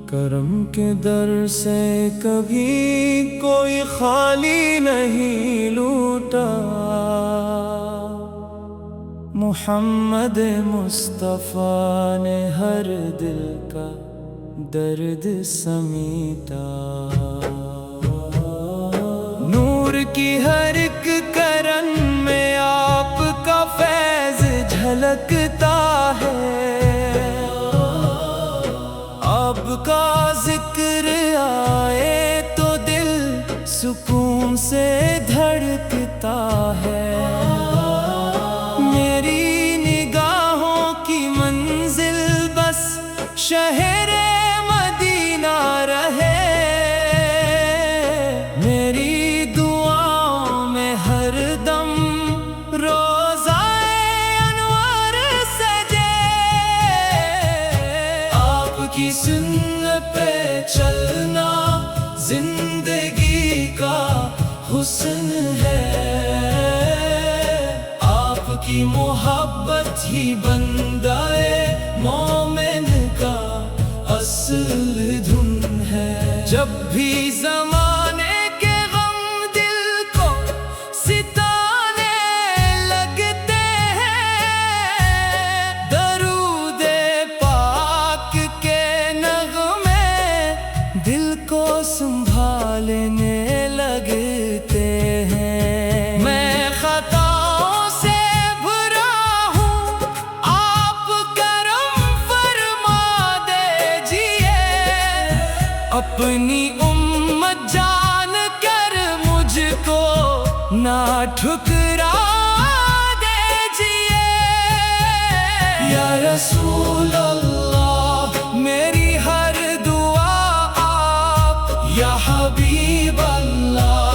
کرم کے در سے کبھی کوئی خالی نہیں لوٹا، محمد مصطفیٰ نے ہر دل کا درد سمیٹا۔ نور کی ہر ایک کرن میں آپ کا فیض جھلکتا ہے، آپ کا ذکر آئے تو دل سکون سے دھڑکتا ہے۔ میری نگاہوں کی منزل بس شہر مدینہ رہے، میری دعاؤں میں ہر دم روزائے انوار سجے۔ آپ کی سنت پہ چلنا زندگی کا حسن ہے، آپ کی محبت ہی بندہ مومن کا اصل دھن ہے۔ جب بھی زمانے کے غم دل کو ستانے لگتے ہیں، درود پاک کے نغمے دل کو سنبھالنے لگتے ہیں۔ میں خطاؤں سے بھرا ہوں، آپ کرم فرما دیجئے، اپنی امت جان کر مجھ کو نہ ٹھکرا دیجئے۔ یا رسول اللہ میری ہر دعا آپ، یا حبیب اللہ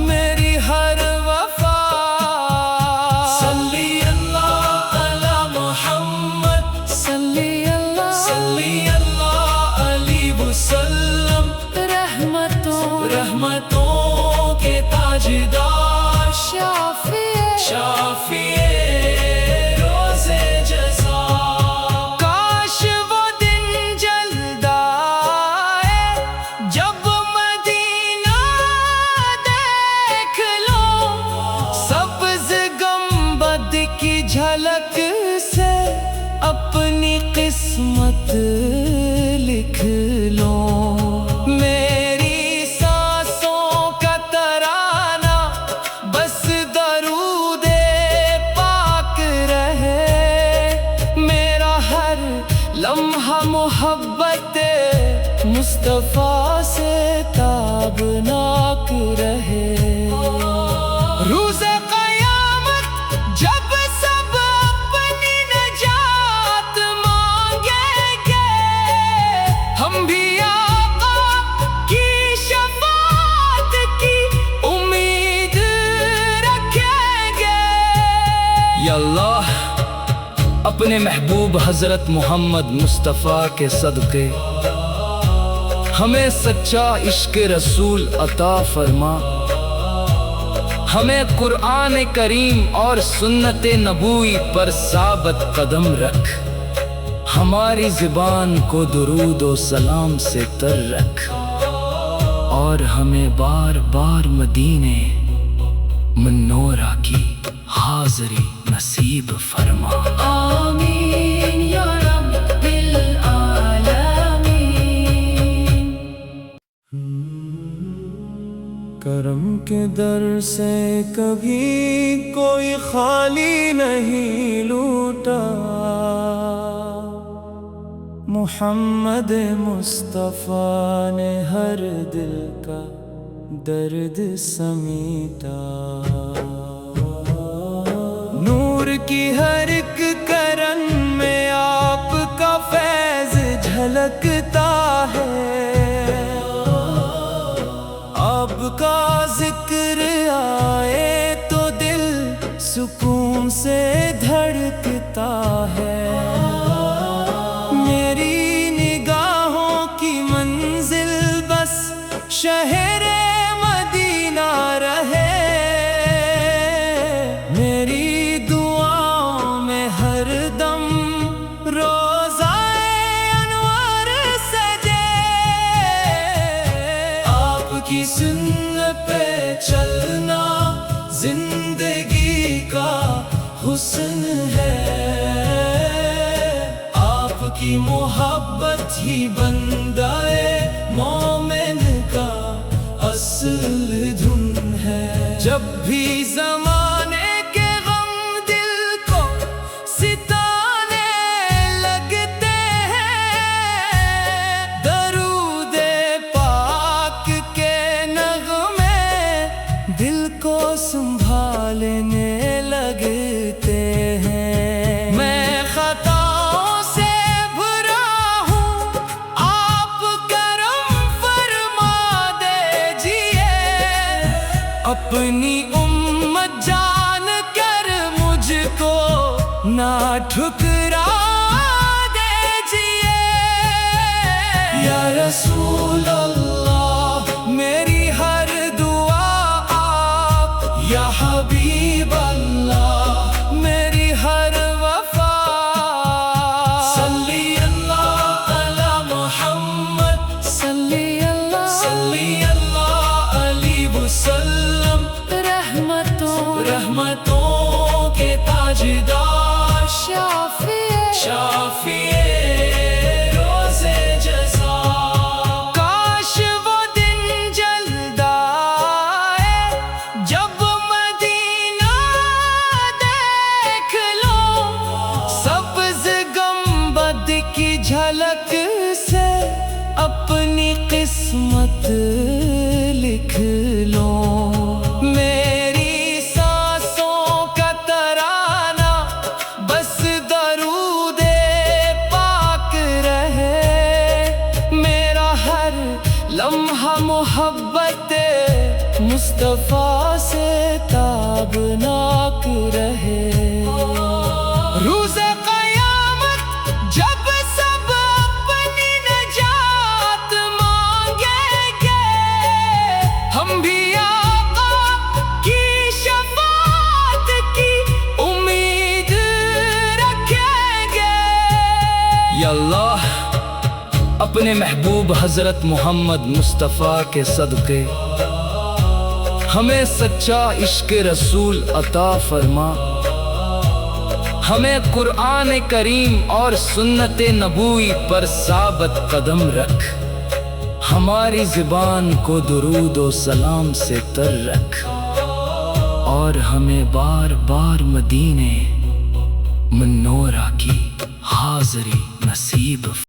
میری ہر وفا، صلی اللہ علی محمد، صلی اللہ علیہ وسلم، رحمتوں کے تاجدار، شافی روز جزا۔ کاش وہ دن جلد آئے جب مدینہ دیکھ لوں، سبز گنبد کی جھلک سے اپنی قسمت لکھ لوں۔ میری سانسوں کا ترانہ بس درود پاک رہے، میرا ہر لمحہ محبت مصطفیٰ سے تابناک رہے۔ روز قیامت جب سب اپنی نجات مانگیں گے، ہم بھی آقا کی شفاعت کی امید رکھیں گے۔ یا اللہ اپنے محبوب حضرت محمد مصطفیٰ کے صدقے ہمیں سچا عشق رسول عطا فرما، ہمیں قرآن کریم اور سنت نبوی پر ثابت قدم رکھ، ہماری زبان کو درود و سلام سے تر رکھ، اور ہمیں بار بار مدینے منورہ کی حاضری نصیب فرما۔ آمین یا رب العالمین۔ کرم کے در سے کبھی کوئی خالی نہیں لوٹا، محمد مصطفیٰ نے ہر دل کا درد سمیٹا۔ نور کی ہر ایک کرن میں آپ کا فیض جھلکتا ہے، آپ کا ذکر آئے تو دل سکون سے دھڑکتا ہے۔ میری نگاہوں کی منزل بس شہر مدینہ رہے، میری دعاؤں میں ہر دم روزائے کی محبت ہی بندہ مومن کا اصل دھن ہے. جب بھی زمانے کے غم دل کو ستانے لگتے ہیں، درود پاک کے نغمے دل کو سنبھالنے لگتے ہیں. میں خطاؤں سے بھرا ہوں، آپ کرم فرما دیجئے. اپنی امت جان کر مجھ کو نہ ٹھکرا دیجئے. یا رسول اللہ میری ہر دعا آپ، یا حبیب اللہ میری ہر وفا. صلی اللہ علی محمد، صلی اللہ علیہ وسلم. رحمتوں کے تاجدار، شافی روزے جزا. کاش وہ دن جلد آئے جب مدینہ دیکھ لو، سبز گنبد کی جھلک سے اپنی قسمت لکھ لو. میری سانسوں کا ترانہ بس درود پاک رہے، میرا ہر لمحہ محبت مصطفیٰ سے تابناک رہے. روز قیامت جب سب اپنی نجات مانگیں گے، ہم بھی آقا کی شفاعت کی امید رکھیں گے. یا اللہ اپنے محبوب حضرت محمد مصطفیٰ کے صدقے ہمیں سچا عشق رسول عطا فرما. ہمیں قرآن کریم اور سنت نبوی پر ثابت قدم رکھ. ہماری زبان کو درود و سلام سے تر رکھ، اور ہمیں بار بار مدینے منورہ کی حاضری نصیب